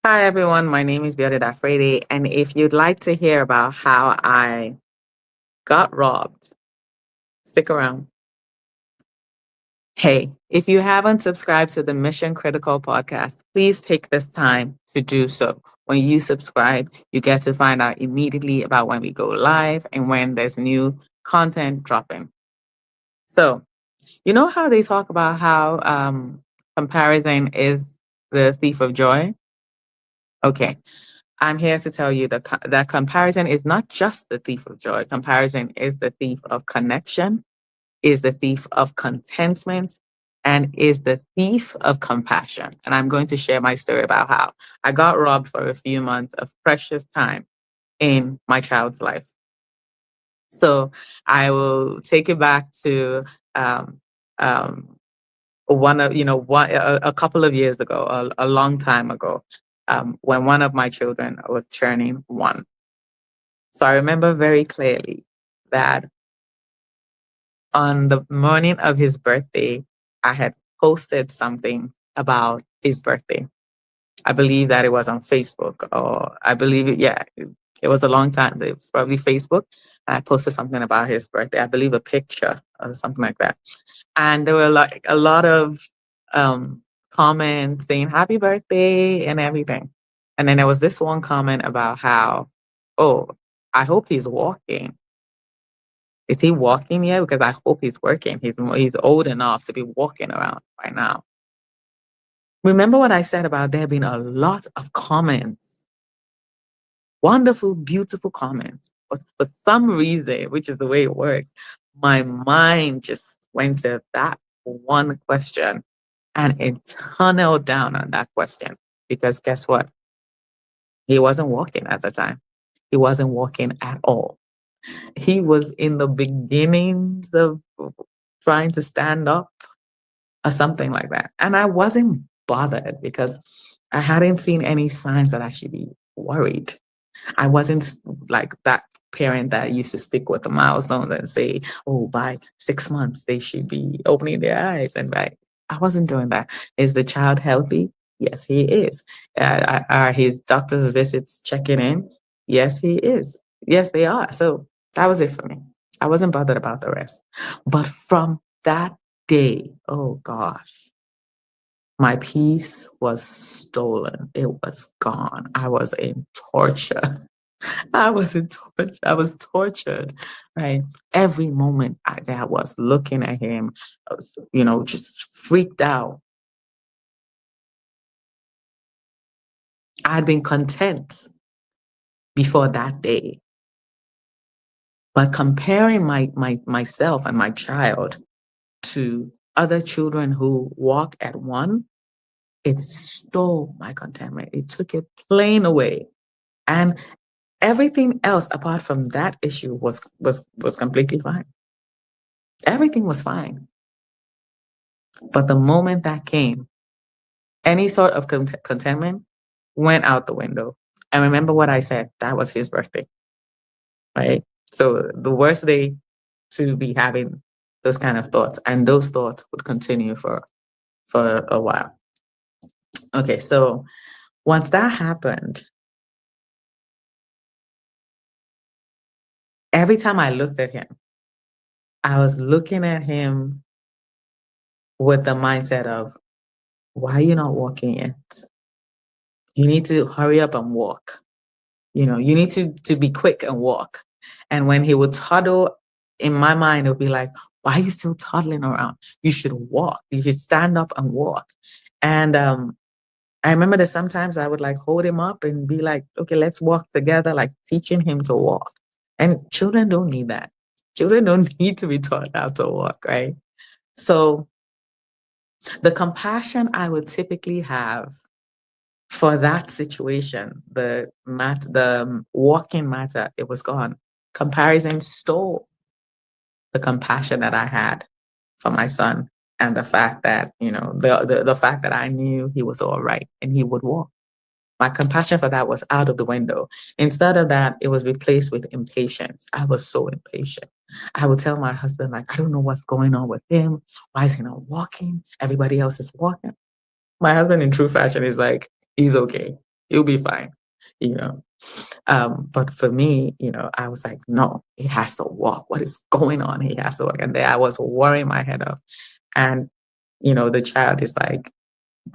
Hi, everyone. My name is Biodeda Frede. And if you'd like to hear about how I got robbed, stick around. Hey, if you haven't subscribed to the Mission Critical podcast, please take this time to do so. When you subscribe, you get to find out immediately about when we go live and when there's new content dropping. So, you know how they talk about how comparison is the thief of joy? Okay, I'm here to tell you that comparison is not just the thief of joy. Comparison is the thief of connection, is the thief of contentment, and is the thief of compassion. And I'm going to share my story about how I got robbed for a few months of precious time in my child's life. So I will take it back to um, um, a couple of years ago, a long time ago, when one of my children was turning 1. So I remember very clearly that on the morning of his birthday, I had posted something about his birthday. I believe that it was on Facebook, or I believe it was a long time. It was probably Facebook. And I posted something about his birthday. I believe a picture or something like that. And there were like a lot of um, comments saying happy birthday and everything. And then there was this one comment about how, oh, I hope he's walking. Is he walking yet? Because I hope he's working. He's old enough to be walking around right now. Remember what I said about there being a lot of comments, wonderful, beautiful comments. But for some reason, which is the way it works, my mind just went to that one question and it tunneled down on that question. Because guess what? He wasn't walking at the time. He wasn't walking at all. He was in the beginnings of trying to stand up or something like that. And I wasn't bothered because I hadn't seen any signs that I should be worried. I wasn't like that parent that used to stick with the milestone and say, oh, by 6 months, they should be opening their eyes. And I wasn't doing that. Is the child healthy? Yes, he is. Are his doctor's visits checking in? Yes, he is. Yes, they are. So that was it for me. I wasn't bothered about the rest. But from that day, oh gosh, my peace was stolen. It was gone. I was in torture. I was in torture. I was tortured, right? Every moment that I was looking at him, I was, just freaked out. I'd been content before that day, but comparing myself and my child to other children who walk at 1, it stole my contentment. It took it plain away. And everything else apart from that issue was completely fine. Everything was fine. But the moment that came, any sort of contentment went out the window. And remember what I said, that was his birthday, right? So the worst day to be having those kind of thoughts, and those thoughts would continue for a while. Okay, so once that happened, every time I looked at him, I was looking at him with the mindset of, why are you not walking yet? You need to hurry up and walk. You need to be quick and walk. And when he would toddle, in my mind, it would be like, why are you still toddling around? You should walk. You should stand up and walk. And I remember that sometimes I would like hold him up and be like, okay, let's walk together, like teaching him to walk. And children don't need that. Children don't need to be taught how to walk, right? So the compassion I would typically have for that situation, the walking matter, it was gone. Comparison stole the compassion that I had for my son, and the fact that, the fact that I knew he was all right and he would walk. My compassion for that was out of the window. Instead of that, it was replaced with impatience. I was so impatient. I would tell my husband, like, I don't know what's going on with him. Why is he not walking? Everybody else is walking. My husband, in true fashion, is like, he's okay. You'll be fine, you know. But for me, I was like, no, he has to walk. What is going on? He has to walk. And there I was worrying my head off. And, the child is like,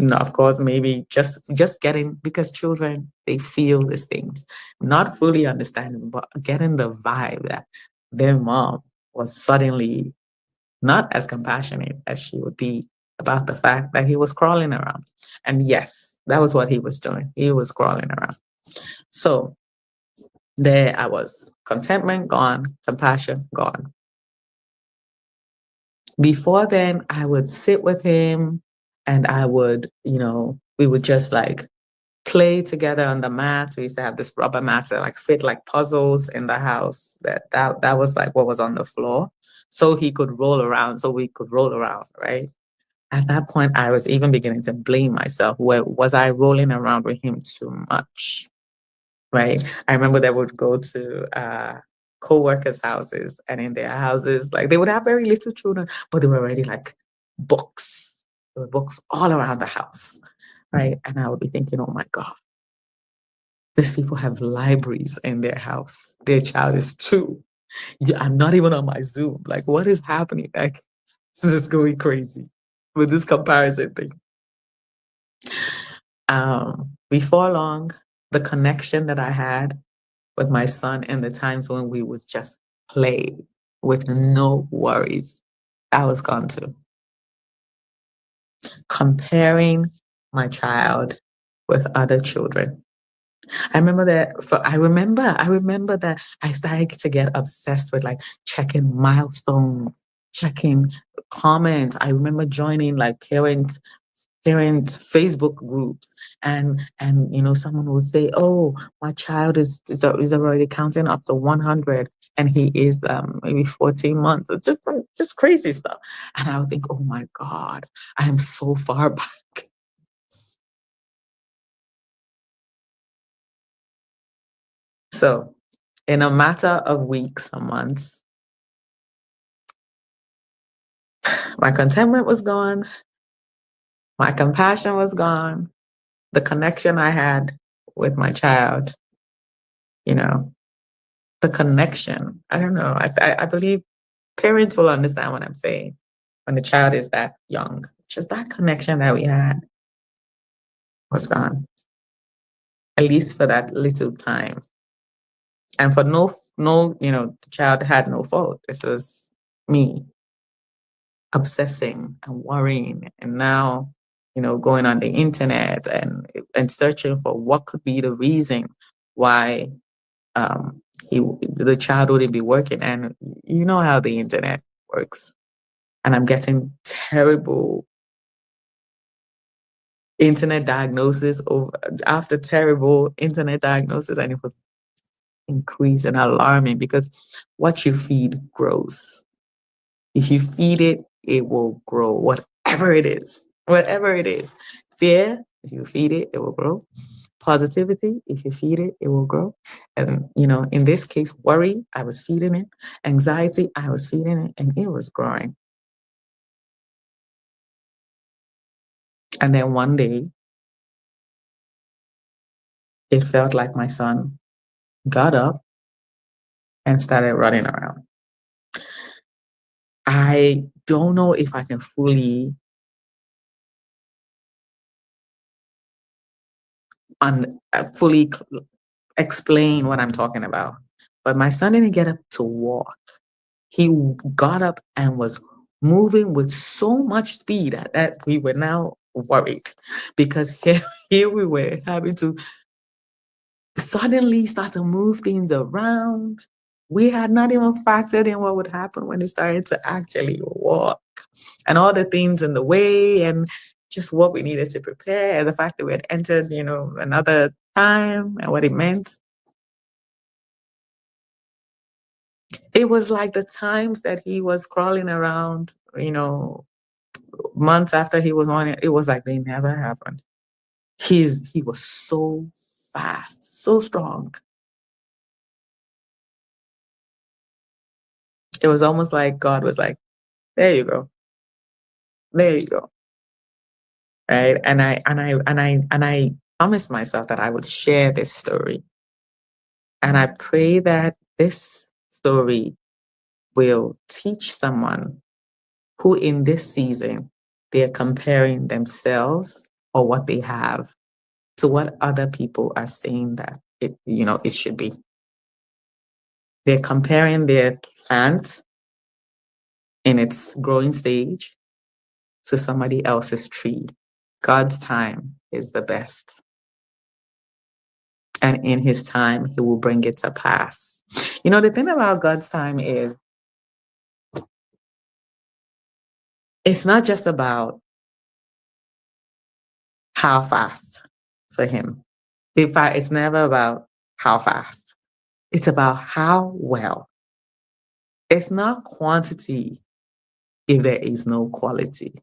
no, of course, maybe just getting, because children, they feel these things, not fully understanding, but getting the vibe that their mom was suddenly not as compassionate as she would be about the fact that he was crawling around. And yes, that was what he was doing. He was crawling around. So there I was, contentment gone, compassion gone. Before then, I would sit with him and I would, we would just like play together on the mats. We used to have this rubber mats that like fit like puzzles in the house. That was like what was on the floor. So he could roll around, so we could roll around, right? At that point, I was even beginning to blame myself. Where was I rolling around with him too much? Right? I remember they would go to co-workers' houses, and in their houses, like they would have very little children, but they were already like books. There were books all around the house, right? And I would be thinking, oh my God, these people have libraries in their house. Their child is two. Yeah, I'm not even on my Zoom. Like, what is happening? Like, this is going crazy with this comparison thing. Before long, the connection that I had with my son in the times when we would just play with no worries, that was gone too. Comparing my child with other children. I remember that I started to get obsessed with like checking milestones, checking comments. I remember joining like parent Facebook groups, and someone would say, "Oh, my child is already counting up to 100, and he is maybe 14 months." It's just crazy stuff, and I would think, "Oh my God, I am so far back." So, in a matter of weeks or months, my contentment was gone, my compassion was gone, the connection I had with my child, you know, the connection. I don't know. I believe parents will understand what I'm saying when the child is that young. Just that connection that we had was gone, at least for that little time. And for no, the child had no fault. This was me obsessing and worrying, and now, going on the internet and searching for what could be the reason why um, the child wouldn't be working. And you know how the internet works. And I'm getting terrible internet diagnosis over after terrible internet diagnosis, and it was increased and alarming because what you feed grows. If you feed it, it will grow, whatever it is. Whatever it is. Fear, if you feed it, it will grow. Positivity, if you feed it, it will grow. And in this case, worry, I was feeding it. Anxiety, I was feeding it, and it was growing. And then one day, it felt like my son got up and started running around. I don't know if I can fully explain what I'm talking about. But my son didn't get up to walk. He got up and was moving with so much speed that we were now worried, because here we were having to suddenly start to move things around. We had not even factored in what would happen when he started to actually walk, and all the things in the way, and just what we needed to prepare, and the fact that we had entered, another time and what it meant. It was like the times that he was crawling around, months after he was on it, it was like they never happened. He was so fast, so strong. It was almost like God was like, "There you go, there you go." Right? And I promised myself that I would share this story. And I pray that this story will teach someone who in this season they're comparing themselves or what they have to what other people are saying that it should be. They're comparing their plant in its growing stage to somebody else's tree. God's time is the best. And in his time, he will bring it to pass. The thing about God's time is it's not just about how fast for him. In fact, it's never about how fast. It's about how well. It's not quantity if there is no quality.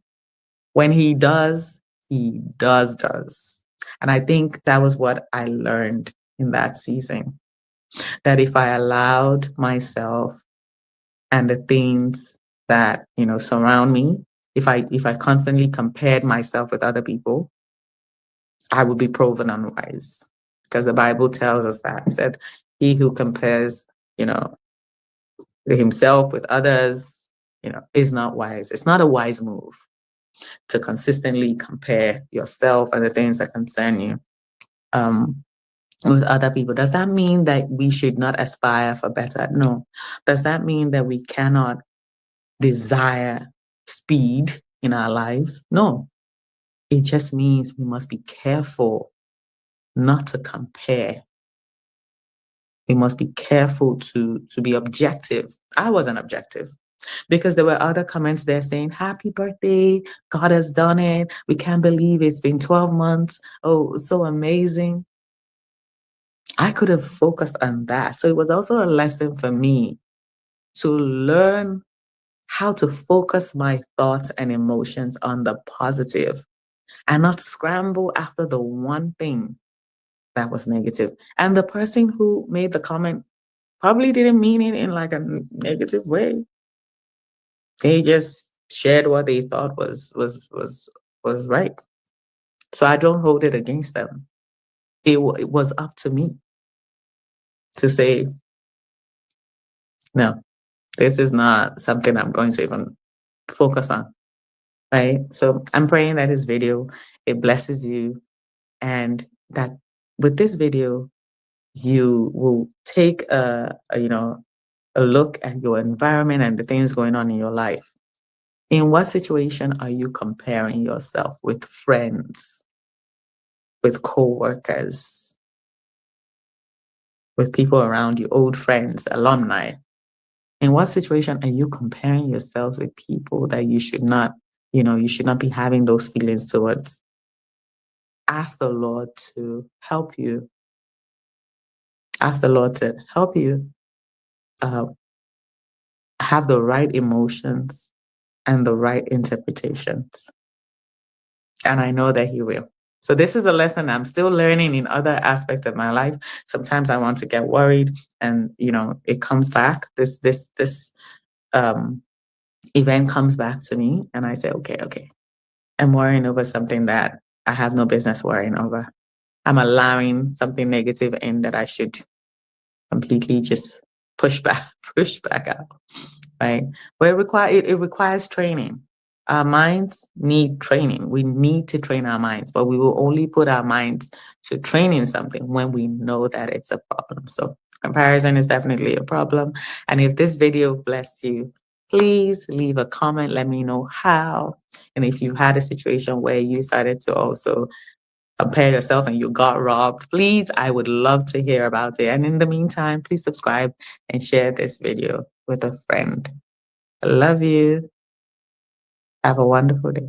When he does, he does. And I think that was what I learned in that season. That if I allowed myself and the things that, surround me, if I constantly compared myself with other people, I would be proven unwise. Because the Bible tells us that. It said, he who compares, himself with others, is not wise. It's not a wise move to consistently compare yourself and the things that concern you with other people. Does that mean that we should not aspire for better? No. Does that mean that we cannot desire speed in our lives? No. It just means we must be careful not to compare. We must be careful to be objective. I wasn't objective because there were other comments there saying, happy birthday, God has done it. We can't believe it's been 12 months. Oh, it's so amazing. I could have focused on that. So it was also a lesson for me to learn how to focus my thoughts and emotions on the positive and not scramble after the one thing that was negative. And the person who made the comment probably didn't mean it in like a negative way. They just shared what they thought was right. So I don't hold it against them. It was up to me to say, no, this is not something I'm going to even focus on. Right. So I'm praying that this video, it blesses you, and that with this video, you will take a look at your environment and the things going on in your life. In what situation are you comparing yourself with friends, with co-workers, with people around you, old friends, alumni? In what situation are you comparing yourself with people that you should not be having those feelings towards? Ask the Lord to help you. Ask the Lord to help you have the right emotions and the right interpretations. And I know that He will. So this is a lesson I'm still learning in other aspects of my life. Sometimes I want to get worried, and it comes back. This event comes back to me, and I say, okay, I'm worrying over something that I have no business worrying over. I'm allowing something negative in that I should completely just push back out, right? But it requires training. Our minds need training. We need to train our minds, but we will only put our minds to training something when we know that it's a problem. So comparison is definitely a problem. And if this video blessed you, please leave a comment. Let me know how. And if you had a situation where you started to also compare yourself and you got robbed, please, I would love to hear about it. And in the meantime, please subscribe and share this video with a friend. I love you. Have a wonderful day.